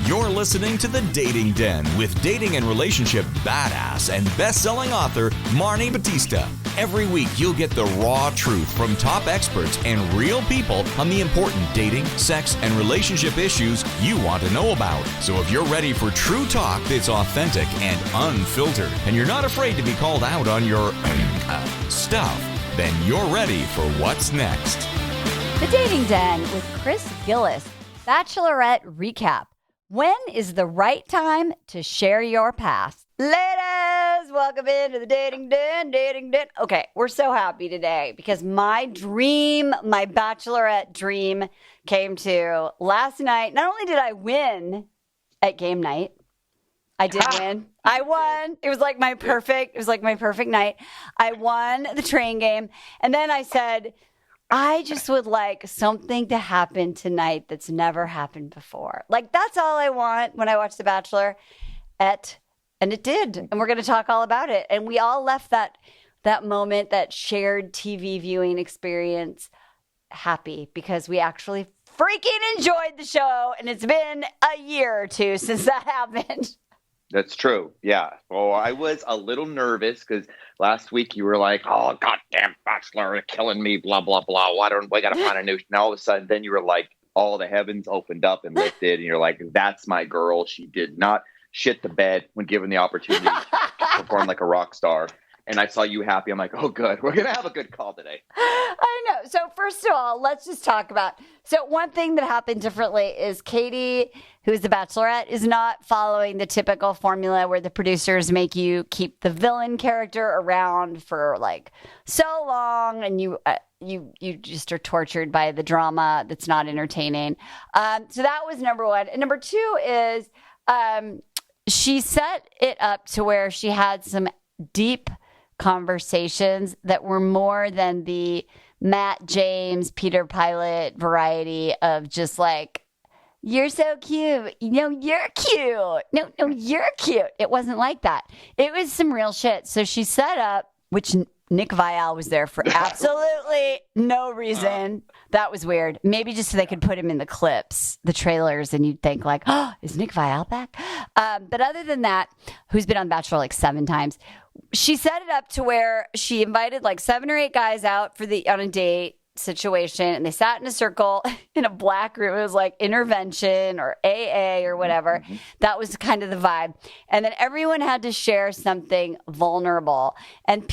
You're listening to The Dating Den with dating and relationship badass and best-selling author Marni Batista. Every week, you'll get the raw truth from top experts and real people on the important dating, sex, and relationship issues you want to know about. So if you're ready for true talk that's authentic and unfiltered, and you're not afraid to be called out on your stuff, then you're ready for what's next. The Dating Den with Chris Gillis. Bachelorette recap. When is the right time to share your past? Ladies, welcome into the Dating Den, Okay, we're so happy today because my Bachelorette dream came to last night. Not only did I win at game night, I did win. I won. It was like my perfect night. I won the train game. And then I said, I just would like something to happen tonight that's never happened before. Like, that's all I want when I watch The Bachelorette. And it did. And we're going to talk all about it. And we all left that moment, that shared TV viewing experience, happy because we actually freaking enjoyed the show. And it's been a year or two since that happened. That's true. Yeah. Well, I was a little nervous because last week you were like, "Oh, goddamn Bachelor, killing me, blah, blah, blah. Why don't we got to find a new..." And all of a sudden, then you were like, all the heavens opened up and lifted. And you're like, that's my girl. She did not shit the bed when given the opportunity to perform like a rock star. And I saw you happy. I'm like, oh, good. We're going to have a good call today. I know. So first of all, let's just talk about. So one thing that happened differently is Katie, who's the Bachelorette, is not following the typical formula where the producers make you keep the villain character around for like so long, and you just are tortured by the drama that's not entertaining. So that was number one. And number two is she set it up to where she had some deep conversations that were more than the Matt James, Peter Pilot variety of just like, you're so cute. You're cute. No, you're cute. It wasn't like that. It was some real shit. So she set up, which Nick Viall was there for absolutely no reason. That was weird. Maybe just so they could put him in the clips, the trailers, and you'd think like, oh, is Nick Viall back? But other than that, who's been on Bachelor like 7 times, she set it up to where she invited like 7 or 8 guys out on a date situation, and they sat in a circle in a black room. It was like intervention or AA or whatever. Mm-hmm. That was kind of the vibe. And then everyone had to share something vulnerable. And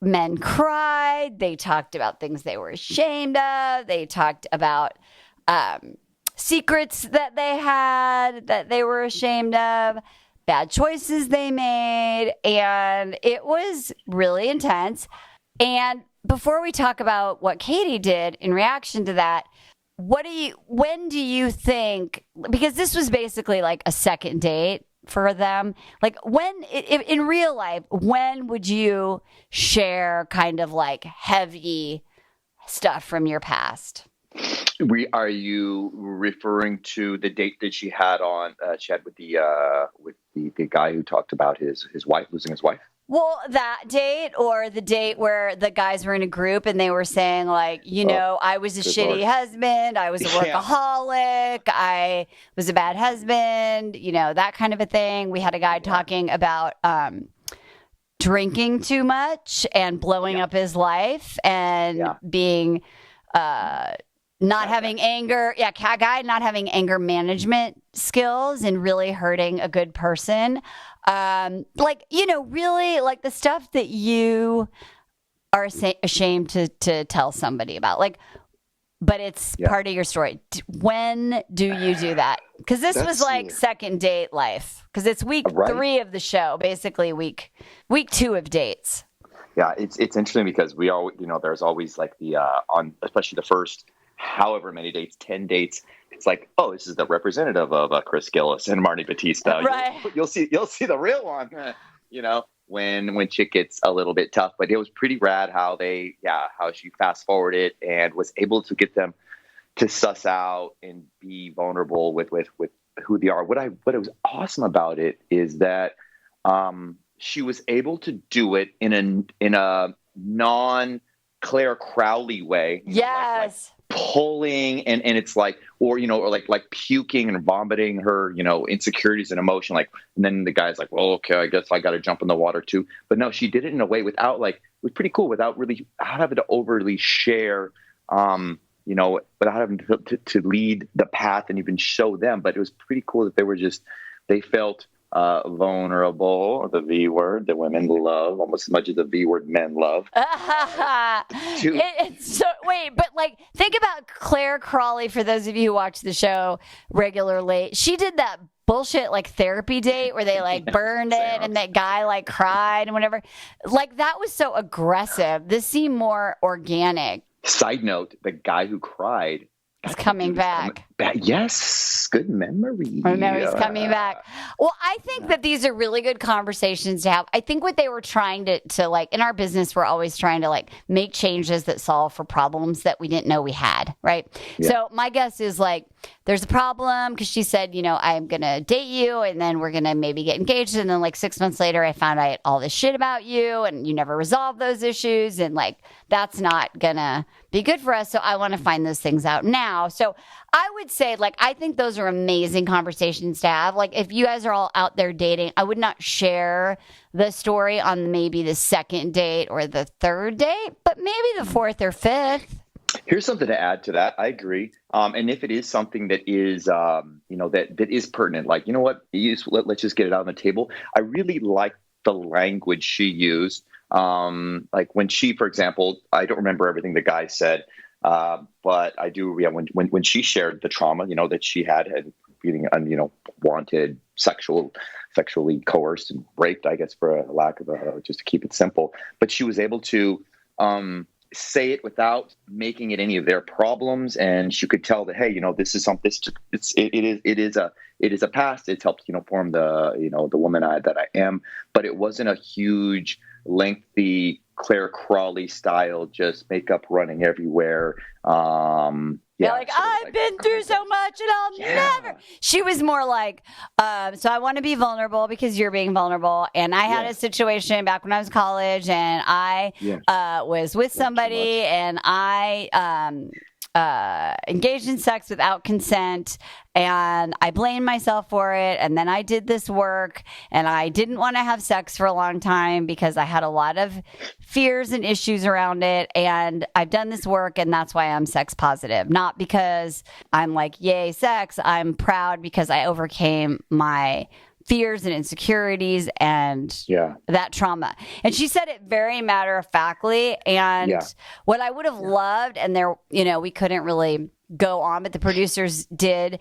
men cried. They talked about things they were ashamed of. They talked about secrets that they had that they were ashamed of, bad choices they made. And it was really intense. And before we talk about what Katie did in reaction to that, when do you think, because this was basically like a second date for them, like when, in real life, when would you share kind of like heavy stuff from your past? Are you referring to the date that she had with the guy who talked about his wife, losing his wife? Well, that date, or the date where the guys were in a group and they were saying like, I was a shitty husband. I was a workaholic. Yeah. I was a bad husband, that kind of a thing. We had a guy talking about drinking too much and blowing up his life and being not having anger. Yeah, cat guy not having anger management skills and really hurting a good person. Really like the stuff that you are ashamed to tell somebody about, like, but it's part of your story. When do you do that? Because this was like second date life, because it's week 3 of the show, basically week 2 of dates. Yeah, it's interesting because we all, there's always like the especially the first however many dates, 10 dates. It's like, oh, this is the representative of Chris Gillis and Marni Batista. Right. You'll see the real one, when shit gets a little bit tough. But it was pretty rad how she fast forwarded and was able to get them to suss out and be vulnerable with who they are. What was awesome about it is that she was able to do it in a non Claire Crowley way. Yes. Like pulling and it's like, or like puking and vomiting her, insecurities and emotion. Like, and then the guy's like, well, okay, I guess I got to jump in the water too. But no, she did it in a way without it was pretty cool without really having to overly share, without having to lead the path and even show them. But it was pretty cool that they felt vulnerable, the V word that women love almost as much as the V word men love. Wait, but think about Claire Crawley, for those of you who watch the show regularly. She did that bullshit therapy date where they burned it and that guy cried and whatever. That was so aggressive. This seemed more organic. Side note, the guy who cried is coming back. Yes, good memory. I know he's coming back. Well, I think that these are really good conversations to have. I think what they were trying to in our business, we're always trying to make changes that solve for problems that we didn't know we had, right? Yeah. So my guess is there's a problem because she said, I'm going to date you and then we're going to maybe get engaged. And then 6 months later, I found out all this shit about you and you never resolved those issues. And that's not going to be good for us. So I want to find those things out now. So I would say, I think those are amazing conversations to have. If you guys are all out there dating, I would not share the story on maybe the second date or the third date, but maybe the fourth or fifth. Here's something to add to that. I agree. And if it is something that is, that is pertinent, you know what, let's just get it out on the table. I really like the language she used. When she, for example, I don't remember everything the guy said, but I do. Yeah, when she shared the trauma, that she had being, wanted, sexually coerced and raped, I guess, for a lack of just to keep it simple. But she was able to say it without making it any of their problems, and she could tell that, hey, this is something. It is a past. It's helped form the the woman that I am. But it wasn't a huge, lengthy Claire Crawley style, just makeup running everywhere. I've been through so much and I'll never. She was more so I want to be vulnerable because you're being vulnerable. And I had a situation back when I was in college and I was with somebody and I engaged in sex without consent and I blamed myself for it. And then I did this work and I didn't want to have sex for a long time because I had a lot of fears and issues around it. And I've done this work and that's why I'm sex positive. Not because I'm yay, sex. I'm proud because I overcame my fears and insecurities and that trauma. And she said it very matter-of-factly. And what I would have loved, and there, we couldn't really go on, but the producers did.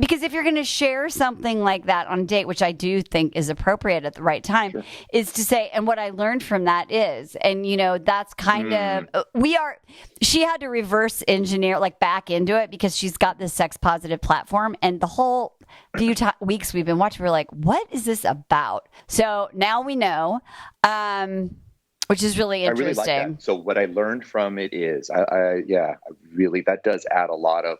Because if you're going to share something like that on a date, which I do think is appropriate at the right time, is to say, and what I learned from that is, and that's kind of, she had to reverse engineer, back into it because she's got this sex positive platform and the whole few weeks we've been watching, we're like, what is this about? So now we know, which is really interesting. I really like that. So what I learned from it is, that does add a lot of,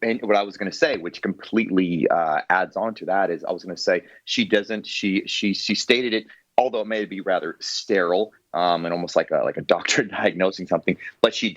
and what I was going to say, which completely adds on to that, is I was going to say she stated it, although it may be rather sterile and almost like a doctor diagnosing something, but she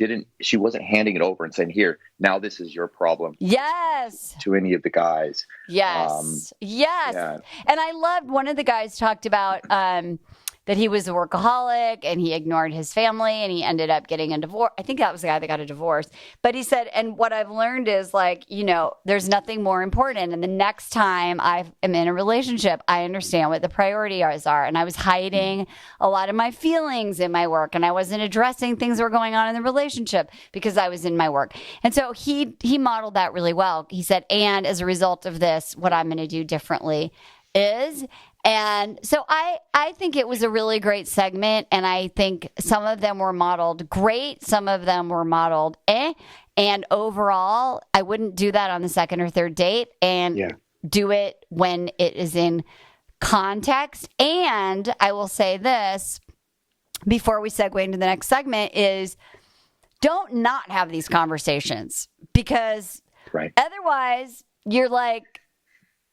wasn't handing it over and saying, here, now this is your problem. Yes. To any of the guys. Yes. And I loved one of the guys talked about that he was a workaholic and he ignored his family and he ended up getting a divorce. I think that was the guy that got a divorce. But he said, and what I've learned is there's nothing more important. And the next time I am in a relationship, I understand what the priorities are. And I was hiding a lot of my feelings in my work and I wasn't addressing things that were going on in the relationship because I was in my work. And so he modeled that really well. He said, and as a result of this, what I'm going to do differently is... And so I think it was a really great segment, and I think some of them were modeled great, some of them were modeled and overall, I wouldn't do that on the second or third date, and do it when it is in context. And I will say this, before we segue into the next segment, is don't not have these conversations, because otherwise you're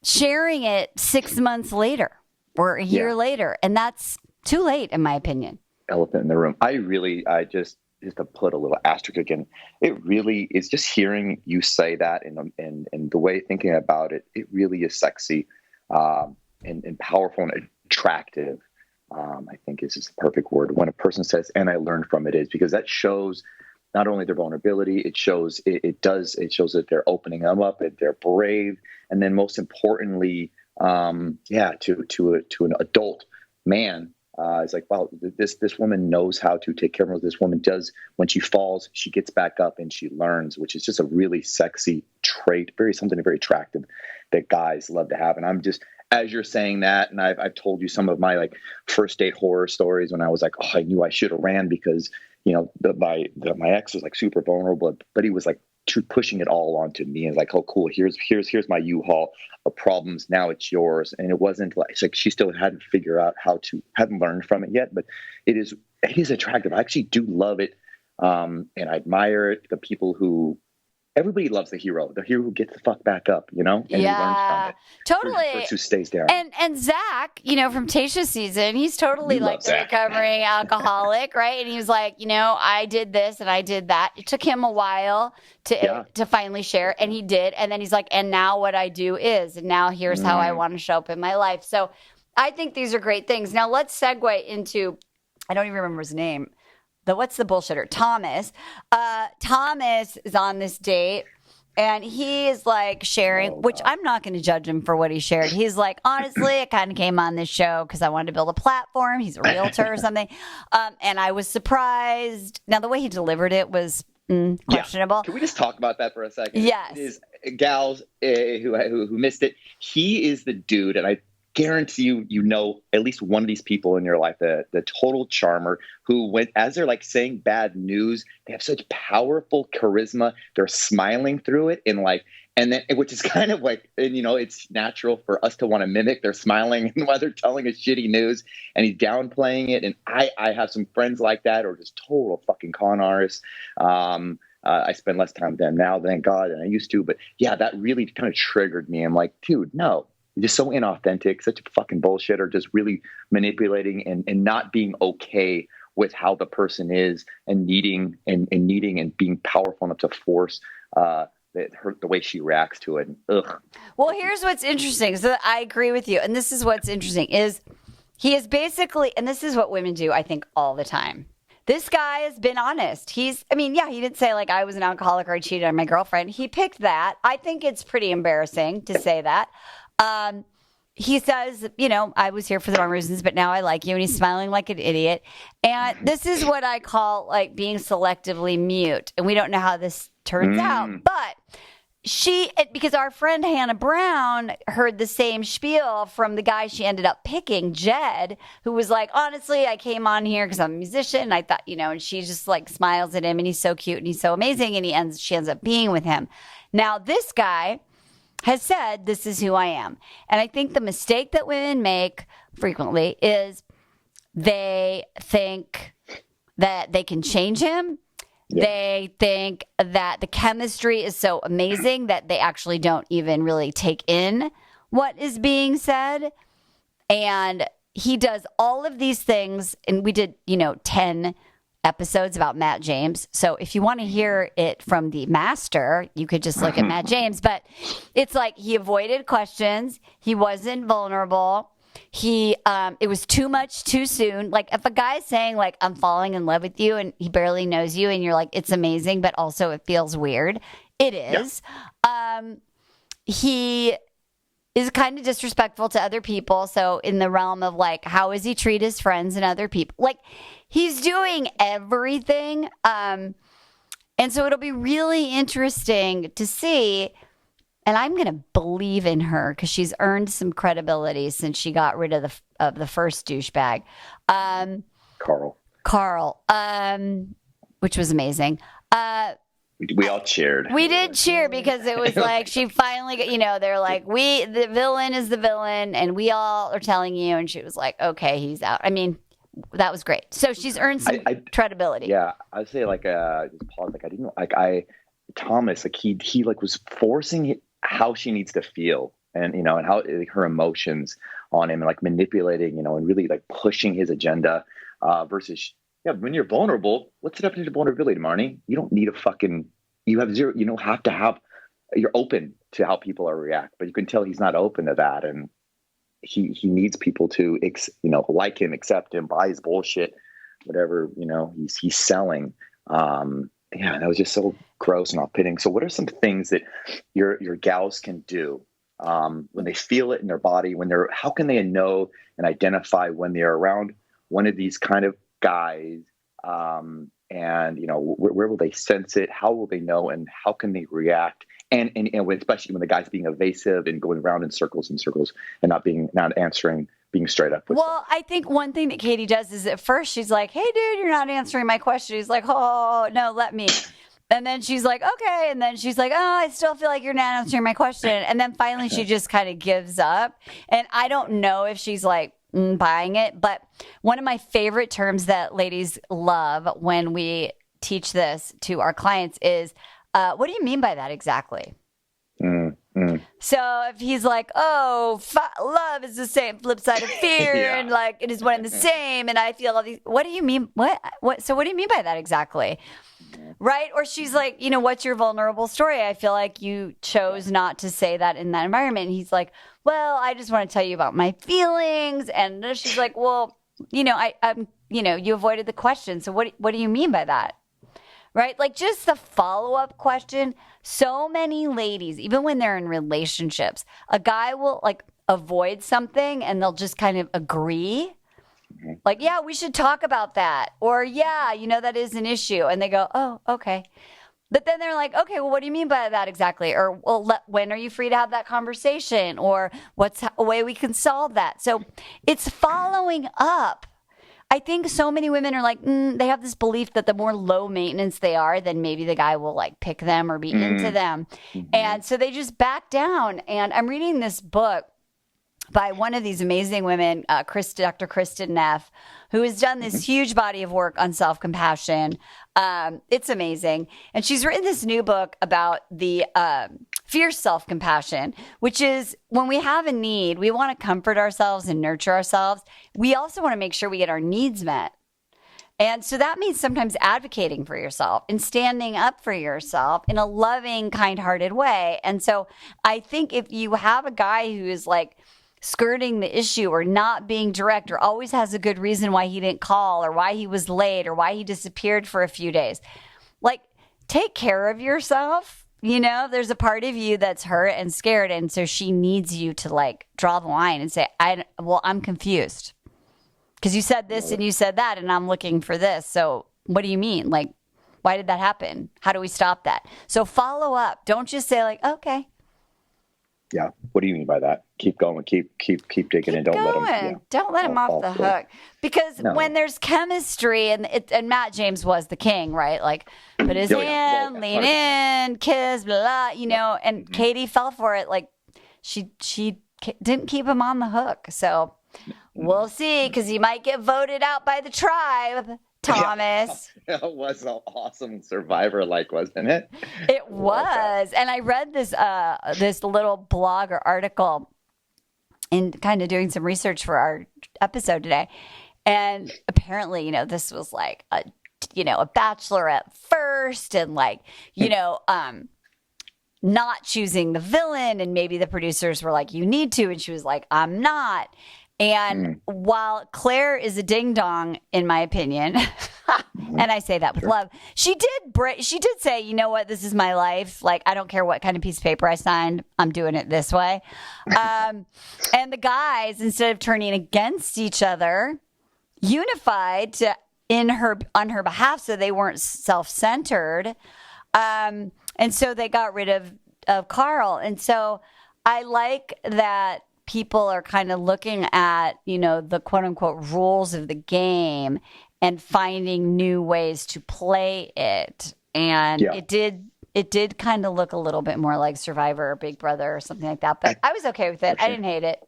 sharing it 6 months later or a year later. And that's too late, in my opinion. elephant in the room. I just to put a little asterisk again, it really is just hearing you say that and the way thinking about it, it really is sexy, and powerful and attractive. I think is just the perfect word when a person says, and I learned from it, is because that shows not only their vulnerability, it shows that they're opening them up, that they're brave. And then most importantly, to an adult man, it's like, wow, this woman knows how to take care of herself. This woman does, when she falls, she gets back up and she learns, which is just a really sexy trait, something very attractive that guys love to have. And I'm just, as you're saying that, and I've told you some of my like first date horror stories when I was like, oh, I knew I should have ran because, my ex was like super vulnerable, but he was like pushing it all onto me and like, oh, cool, here's my U-Haul of problems. Now it's yours. And it wasn't like, it's like she still hadn't hadn't learned from it yet, but it is attractive. I actually do love it. And I admire it. The people who, everybody loves the hero who gets the fuck back up, and who learns from it. Totally. Who stays down. And Zach, from Tayshia's season, he's totally like the recovering alcoholic, right? And he was like, I did this and I did that. It took him a while to finally share, and he did. And then he's like, and now what I do is, and now here's how I want to show up in my life. So I think these are great things. Now let's segue into, I don't even remember his name. What's the bullshitter? Thomas. Thomas is on this date, and he is like sharing, which I'm not going to judge him for what he shared. He's like, honestly, I kind of came on this show because I wanted to build a platform. He's a realtor or something. And I was surprised. Now, the way he delivered it was questionable. Can we just talk about that for a second? Yes. It is gals who missed it. He is the dude, and I guarantee you at least one of these people in your life, the total charmer who went, as they're like saying bad news, they have such powerful charisma. They're smiling through it in like, and then, which is kind of like, and it's natural for us to want to mimic. They're smiling while they're telling us shitty news, and he's downplaying it. And I have some friends like that, or just total fucking con artists. I spend less time with them now, thank God, than I used to. But yeah, that really kind of triggered me. I'm like, dude, no. Just so inauthentic, such a fucking bullshitter, just really manipulating and not being okay with how the person is and needing and being powerful enough to force the way she reacts to it. Ugh. Well, here's what's interesting. So I agree with you. And this is what's interesting is he is basically, and this is what women do, I think, all the time. This guy has been honest. He didn't say like I was an alcoholic or I cheated on my girlfriend. He picked that. I think it's pretty embarrassing to say that. He says, I was here for the wrong reasons, but now I like you. And he's smiling like an idiot. And this is what I call like being selectively mute. And we don't know how this turns out. But because our friend Hannah Brown heard the same spiel from the guy she ended up picking, Jed, who was like, honestly, I came on here because I'm a musician. And I thought, and she just like smiles at him and he's so cute and he's so amazing. And she ends up being with him. Now, this guy has said, this is who I am. And I think the mistake that women make frequently is they think that they can change him. Yeah. They think that the chemistry is so amazing that they actually don't even really take in what is being said. And he does all of these things. And we did, 10 episodes about Matt James. So if you want to hear it from the master, you could just look at Matt James. But it's like he avoided questions. He wasn't vulnerable. It was too much too soon. Like if a guy's saying like, I'm falling in love with you and he barely knows you and you're like, it's amazing, but also it feels weird. It is. Yeah. He is kind of disrespectful to other people. So in the realm of like, how does he treat his friends and other people? Like he's doing everything. And so it'll be really interesting to see. And I'm going to believe in her because she's earned some credibility since she got rid of the first douchebag. Carl, which was amazing. We all cheered. We did cheer because it was like she finally, they're like, the villain is the villain, and we all are telling you. And she was like, okay, he's out. I mean, that was great. So she's earned some credibility. Yeah, I'd say just pause. Like I didn't Thomas, like he like was forcing how she needs to feel, and and how her emotions on him, and like manipulating, and really like pushing his agenda. versus, yeah, when you're vulnerable, what's the definition of vulnerability, Marnie? You don't need you have zero, you don't have to have, you're open to how people are react, but you can tell he's not open to that. And he needs people to, like him, accept him, buy his bullshit, whatever, he's selling. Yeah, that was just so gross and off-putting. So what are some things that your gals can do when they feel it in their body, how can they know and identify when they're around one of these kind of guys, and where will they sense it? How will they know, and how can they react? And especially when the guy's being evasive and going around in circles and circles and not answering, being straight up with them. I think one thing that Katie does is at first she's like, "Hey, dude, you're not answering my question." He's like, "Oh, no, let me." And then she's like, "Okay." And then she's like, "Oh, I still feel like you're not answering my question." And then finally she just kind of gives up. And I don't know if she's like buying it, but one of my favorite terms that ladies love when we teach this to our clients is, what do you mean by that exactly? So if he's like, "Oh, love is the same flip side of fear," and like it is one and the same, and I feel all these, what do you mean? What? So what do you mean by that exactly? Right? Or she's like, "What's your vulnerable story? I feel like you chose not to say that in that environment." And he's like, "Well, I just want to tell you about my feelings." And she's like, "Well, I'm you avoided the question. So what do you mean by that?" Right? Like just the follow-up question. So many ladies, even when they're in relationships, a guy will like avoid something and they'll just kind of agree. Like, "Yeah, we should talk about that." Or, "Yeah, that is an issue." And they go, "Oh, okay." But then they're like, "Okay, well, what do you mean by that exactly?" Or, "Well, when are you free to have that conversation?" Or, "What's a way we can solve that?" So it's following up. I think so many women are like, they have this belief that the more low maintenance they are, then maybe the guy will like pick them or be into them. And so they just back down. And I'm reading this book by one of these amazing women, Dr. Kristen Neff, who has done this huge body of work on self-compassion. It's amazing. And she's written this new book about the fierce self-compassion, which is when we have a need, we want to comfort ourselves and nurture ourselves. We also want to make sure we get our needs met. And so that means sometimes advocating for yourself and standing up for yourself in a loving, kind-hearted way. And so I think if you have a guy who is like skirting the issue or not being direct or always has a good reason why he didn't call or why he was late or why he disappeared for a few days, like take care of yourself. There's a part of you that's hurt and scared. And so she needs you to like draw the line and say, I'm confused because you said this and you said that, and I'm looking for this. So what do you mean? Like, why did that happen? How do we stop that? So follow up. Don't just say like, "Okay." Yeah. What do you mean by that? Keep going. Keep digging in. Don't let him off the hook. Because when there's chemistry and Matt James was the king, right? Like put his hand, lean in, kiss, blah, blah, and Katie fell for it. Like she didn't keep him on the hook. So we'll see, because he might get voted out by the tribe. Thomas. Yeah, it was an awesome Survivor, wasn't it? It was. And I read this little blog or article in kind of doing some research for our episode today. And apparently, this was like a Bachelorette first and not choosing the villain. And maybe the producers were like, "You need to." And she was like, "I'm not." And while Claire is a ding dong, in my opinion, and I say that with love, she did say, "You know what? This is my life. Like, I don't care what kind of piece of paper I signed. I'm doing it this way." And the guys, instead of turning against each other, unified on her behalf, so they weren't self-centered. And so they got rid of Carl. And so I like that people are kind of looking at, the quote unquote rules of the game and finding new ways to play it. And it did kind of look a little bit more like Survivor or Big Brother or something like that. But I was okay with it. I didn't hate it.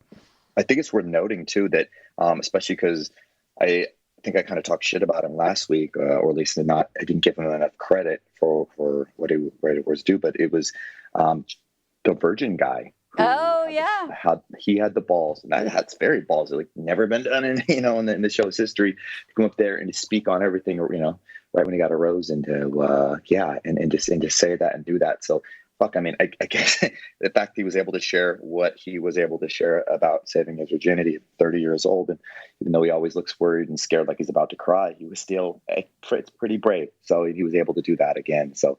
I think it's worth noting too that, especially because I think I kind of talked shit about him last week, or at least I didn't give him enough credit for what it was due. But it was the Virgin guy Oh, he had the balls, and that's very ballsy. Like never been done in in the show's history to come up there and to speak on everything. Right when he got a rose, and to and to say that and do that. So fuck. I mean, I guess the fact he was able to share what he was able to share about saving his virginity at 30 years old, and even though he always looks worried and scared, like he's about to cry, he was still it's pretty brave. So he was able to do that again. So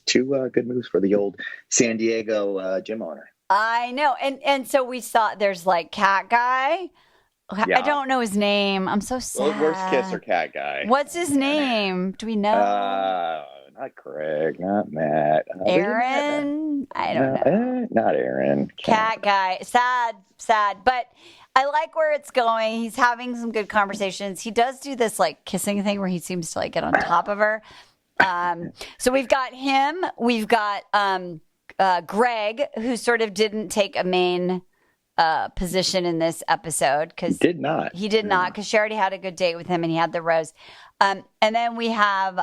two good moves for the old San Diego gym owner. I know. And so we saw there's like cat guy. Yeah. I don't know his name. I'm so sad. Well, worst kiss or cat guy. What's his name? Do we know? Not Craig, not Matt. Aaron? I don't know. Not Aaron. Cat guy. Sad. But I like where it's going. He's having some good conversations. He does do this like kissing thing where he seems to like get on top of her. So we've got him. We've got Greg, who sort of didn't take a main position in this episode because he did not because she already had a good date with him and he had the rose. And then we have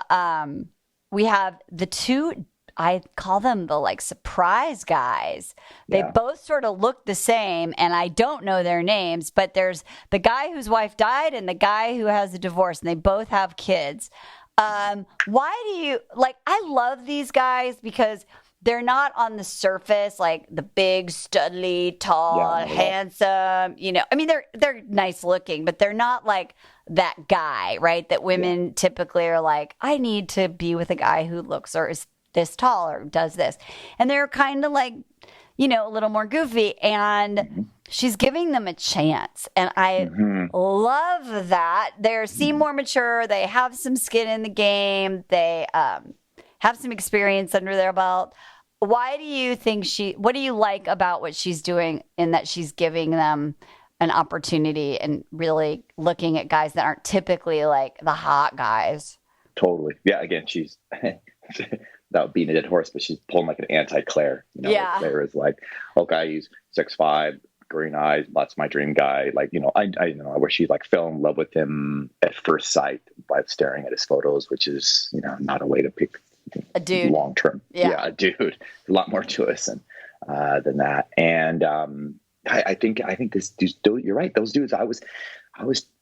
the two. I call them the like surprise guys. They both sort of look the same, and I don't know their names. But there's the guy whose wife died and the guy who has a divorce, and they both have kids. Why do you like? I love these guys because they're not on the surface like the big, studly, tall, handsome. I mean, they're nice looking, but they're not like that guy, right? That women typically are like, I need to be with a guy who looks or is this tall or does this, and they're kind of like, a little more goofy. And she's giving them a chance, and I love that. They seem more mature. They have some skin in the game. They have some experience under their belt. Why do you think what do you like about what she's doing in that she's giving them an opportunity and really looking at guys that aren't typically like the hot guys? Totally. Yeah. Again, she's without beating a dead horse, but she's pulling like an anti-Claire. Claire is like, okay, he's 6'5", green eyes, that's my dream guy. Like, I know where she like fell in love with him at first sight by staring at his photos, which is, not a way to pick a dude long term. Yeah, a dude. A lot more to us than that. And I think this dude, you're right. Those dudes, I was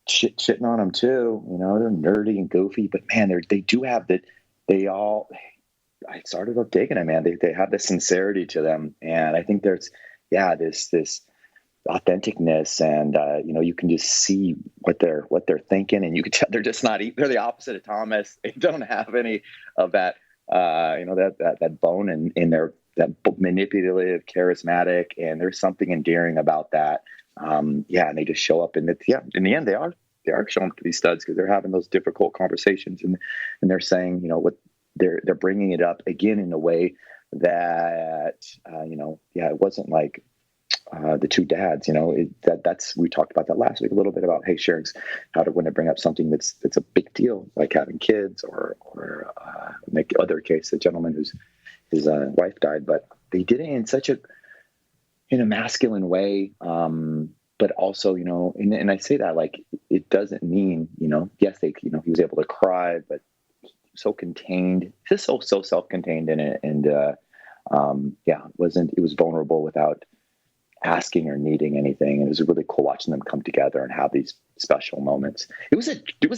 shitting on them too. They're nerdy and goofy, but man, they do have that. I started up digging them, man. They have this sincerity to them, and I think there's this authenticness, and you can just see what they're thinking, and you can tell they're just not. They're the opposite of Thomas. They don't have any of that. That bone in their that manipulative, charismatic, and there's something endearing about that. And they just show up, and in the end, they are showing up to these studs because they're having those difficult conversations, and they're saying, what they're bringing it up again in a way that, it wasn't like the two dads, that's we talked about that last week a little bit about sharing how to when they bring up something that's a big deal, like having kids or make the other case, the gentleman his wife died, but they did it in such a masculine way, but also and I say that like it doesn't mean yes they he was able to cry, but so contained, just so self-contained in it, and it was vulnerable without asking or needing anything. And it was really cool watching them come together and have these special moments. It was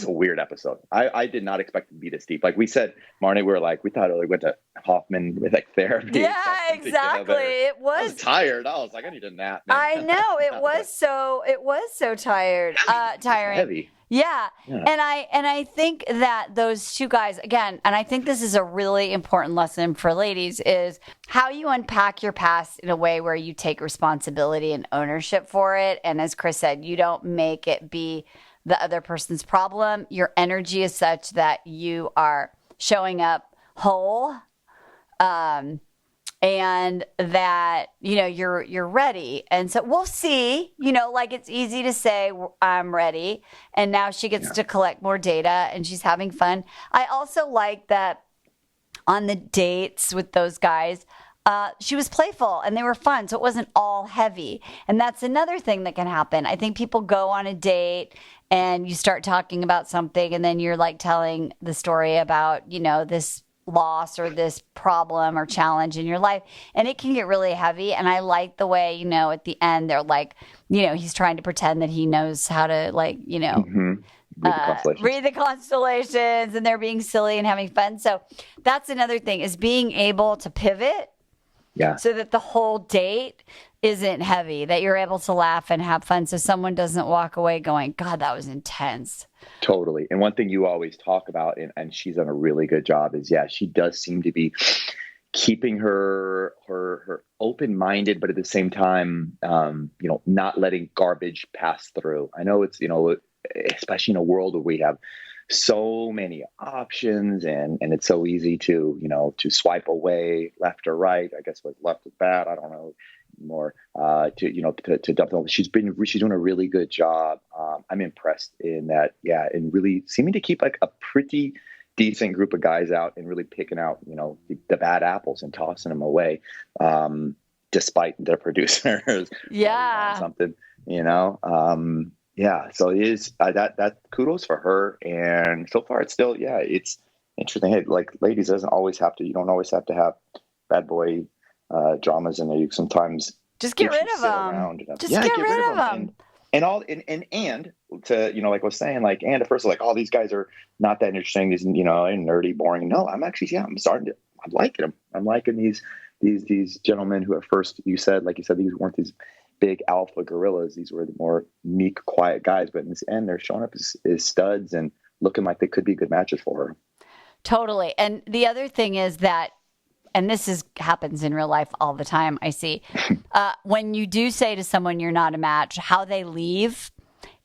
a weird episode. I did not expect it to be this deep. Like we said, Marnie, we thought it went to Hoffman with like therapy. Yeah, exactly. It was. I was tired. I was like, I need a nap. Man. I know it was so tired, tiring. Heavy. Yeah. And I think that those two guys, again, and I think this is a really important lesson for ladies, is how you unpack your past in a way where you take responsibility and ownership for it. And as Chris said, you don't make it be the other person's problem. Your energy is such that you are showing up whole, and that, you're ready. And so we'll see, like it's easy to say I'm ready. And now she gets to collect more data and she's having fun. I also like that on the dates with those guys, she was playful and they were fun. So it wasn't all heavy. And that's another thing that can happen. I think people go on a date and you start talking about something and then you're like telling the story about, this loss or this problem or challenge in your life, and it can get really heavy. And I like the way, you know, at the end they're like, you know, he's trying to pretend that he knows how to, like, you know, read the constellations, and they're being silly and having fun. So that's another thing, is being able to pivot. Yeah. So that the whole date isn't heavy, that you're able to laugh and have fun, so someone doesn't walk away going, God, that was intense. Totally. And one thing you always talk about, and she's done a really good job, is, she does seem to be keeping her open-minded, but at the same time, not letting garbage pass through. I know it's, especially in a world where we have so many options, and it's so easy to swipe away left or right. I guess what's left is bad. I don't know more, to dump them. She's doing a really good job. I'm impressed in that. Yeah. And really seeming to keep like a pretty decent group of guys out, and really picking out, the bad apples and tossing them away. Despite their producers. Yeah. Something, yeah, so it is that kudos for her, and so far it's still, it's interesting. Hey, like, ladies, you don't always have to have bad boy dramas in there. You sometimes just get rid of them. Just get rid of them. And to, like I was saying, like, and at first, like, oh, these guys are not that interesting, these, nerdy, boring. No, I'm actually, I'm liking them. I'm liking these gentlemen who at first you said these weren't these big alpha gorillas. These were the more meek, quiet guys, but in this end, they're showing up as studs and looking like they could be good matches for her. Totally. And the other thing is that, and this happens in real life all the time, I see, when you do say to someone you're not a match, how they leave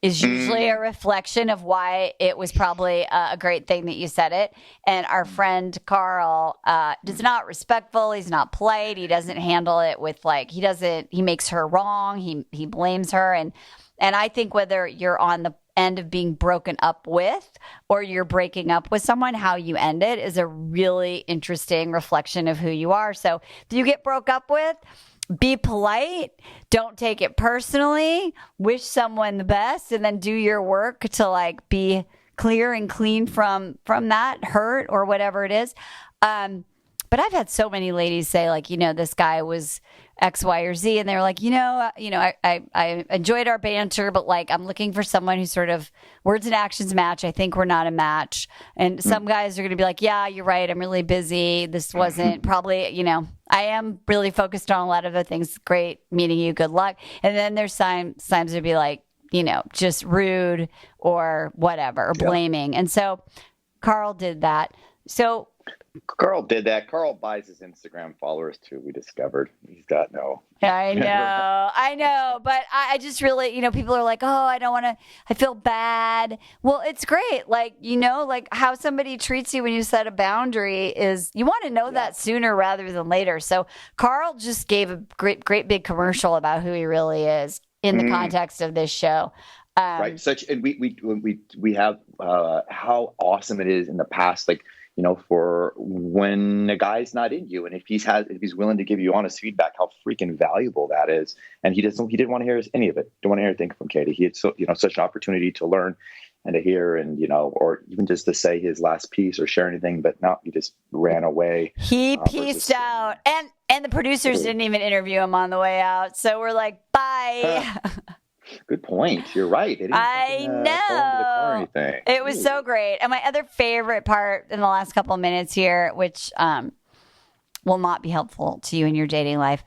is usually a reflection of why it was probably a great thing that you said it. And our friend Carl is not respectful. He's not polite. He doesn't handle it with, like, he makes her wrong. He blames her. And I think whether you're on the end of being broken up with or you're breaking up with someone, how you end it is a really interesting reflection of who you are. So if you get broke up with, be polite, don't take it personally, wish someone the best, and then do your work to, like, be clear and clean from that hurt or whatever it is. But I've had so many ladies say, like, this guy was X, Y, or Z, and they're like, I enjoyed our banter, but, like, I'm looking for someone who sort of words and actions match. I think we're not a match. And some guys are going to be like, yeah, you're right, I'm really busy. This wasn't probably, I am really focused on a lot of other things. Great meeting you. Good luck. And then there's times to be like, just rude or whatever, or blaming. And so Carl did that. So Carl did that. Carl buys his Instagram followers too. We discovered he's got no. I know. But I just really, people are like, oh, I feel bad. Well, it's great. Like, like how somebody treats you when you set a boundary is, you want to know that sooner rather than later. So Carl just gave a great big commercial about who he really is in the context of this show. Right. And we have how awesome it is in the past, like, for when a guy's not in you, and if he's willing to give you honest feedback, how freaking valuable that is. And he didn't want to hear any of it. Don't want to hear anything from Katie. He had such an opportunity to learn and to hear, and or even just to say his last piece or share anything, but no, he just ran away. He pieced out, and the producers didn't even interview him on the way out. So we're like, bye. Good point. You're right. I know. It was so great. And my other favorite part in the last couple of minutes here, which will not be helpful to you in your dating life,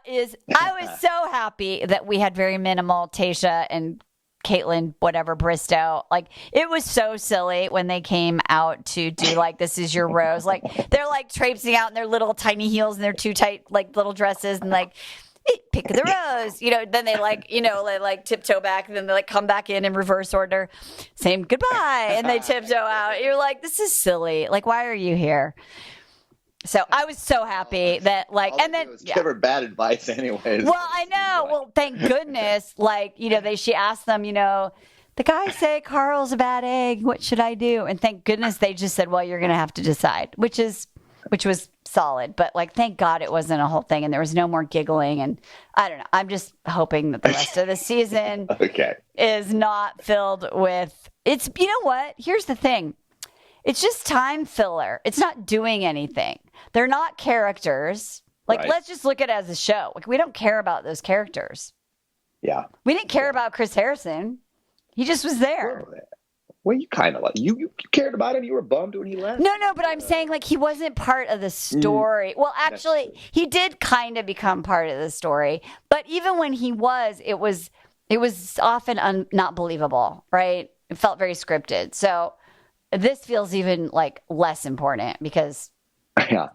is I was so happy that we had very minimal Tayshia and Caitlin, whatever, Bristow. Like, it was so silly when they came out to do, like, this is your rose. Like, they're, like, traipsing out in their little tiny heels and their too tight, like, little dresses, and, like, pick the rose, then they they tiptoe back, and then they come back in reverse order, saying goodbye, and they tiptoe out. You're like, this is silly. Like, why are you here? So I was so happy that, like, and then give her bad advice anyways. Well, I know. Well, thank goodness. Like, she asked them, the guys say Carl's a bad egg. What should I do? And thank goodness they just said, well, you're going to have to decide, which was solid, but, like, thank God it wasn't a whole thing and there was no more giggling. And I don't know. I'm just hoping that the rest of the season is not filled with, it's, what? Here's the thing. it's just time filler. It's not doing anything. They're not characters. Like, Right. let's just look at it as a show. Like, we don't care about those characters. Yeah. We didn't care about Chris Harrison. He just was there. Well, you kind of like you cared about him. You were bummed when he left. No, but I'm saying like he wasn't part of the story. Well, actually, he did kind of become part of the story. But even when he was, it was often not believable, right? It felt very scripted. So this feels even like less important because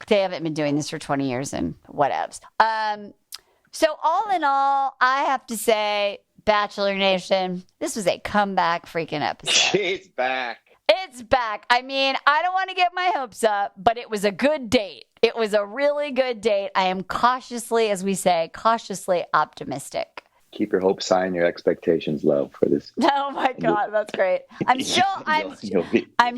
they haven't been doing this for 20 years and whatevs. So all in all, I have to say, Bachelor Nation, this was a comeback freaking episode. She's back. It's back. I mean, I don't want to get my hopes up, but it was a good date. It was a really good date. I am cautiously, as we say, cautiously optimistic. Keep your hopes high and your expectations low for this. Oh my God, that's great. I'm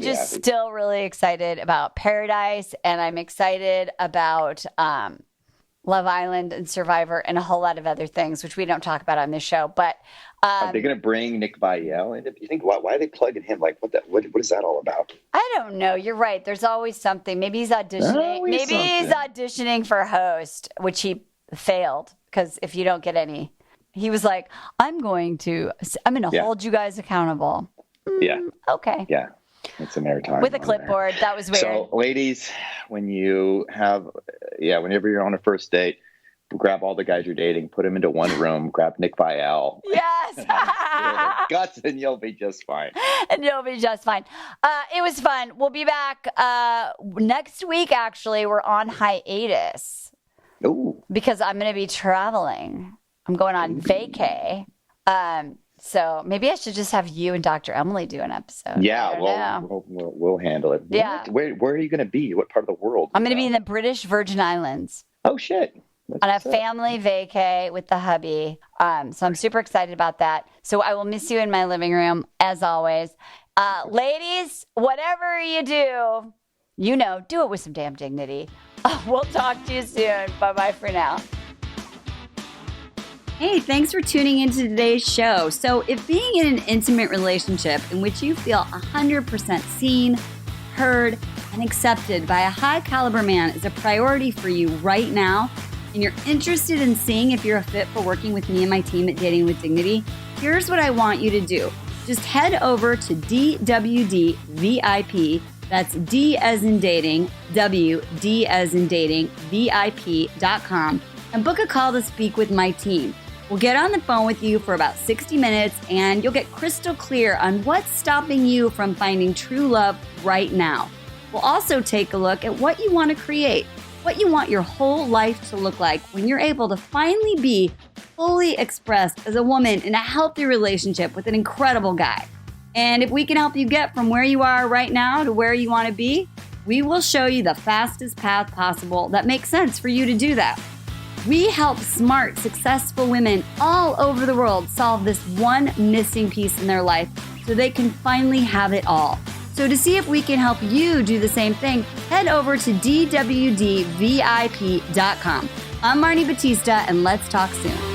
just still really excited about Paradise, and I'm excited about Love Island and Survivor and a whole lot of other things, which we don't talk about on this show. But are they going to bring Nick Viall in? You think why are they plugging him? Like what is that all about? I don't know. You're right. There's always something. Maybe he's auditioning. He's auditioning for host, which he failed because if you don't get any, he was like, I'm going to hold you guys accountable. Okay. Yeah. It's a maritime. With a clipboard. That was weird. So, ladies, whenever you're on a first date, grab all the guys you're dating, put them into one room, grab Nick Viall. Yes. Guts, and you'll be just fine. It was fun. We'll be back next week, actually. We're on hiatus. Ooh. Because I'm going to be traveling. I'm going on vacay. So maybe I should just have you and Dr. Emily do an episode. Yeah, we'll handle it. Yeah. Where are you going to be? What part of the world? I'm going to be in the British Virgin Islands. Oh, shit. On a family vacay with the hubby. So I'm super excited about that. So I will miss you in my living room, as always. Ladies, whatever you do, do it with some damn dignity. We'll talk to you soon. Bye-bye for now. Hey, thanks for tuning into today's show. So if being in an intimate relationship in which you feel 100% seen, heard, and accepted by a high caliber man is a priority for you right now, and you're interested in seeing if you're a fit for working with me and my team at Dating with Dignity, here's what I want you to do. Just head over to DWD VIP, that's D as in dating, W, D as in dating, VIP.com, and book a call to speak with my team. We'll get on the phone with you for about 60 minutes, and you'll get crystal clear on what's stopping you from finding true love right now. We'll also take a look at what you want to create, what you want your whole life to look like when you're able to finally be fully expressed as a woman in a healthy relationship with an incredible guy. And if we can help you get from where you are right now to where you want to be, we will show you the fastest path possible that makes sense for you to do that. We help smart, successful women all over the world solve this one missing piece in their life so they can finally have it all. So to see if we can help you do the same thing, head over to DWDVIP.com. I'm Marni Batista, and let's talk soon.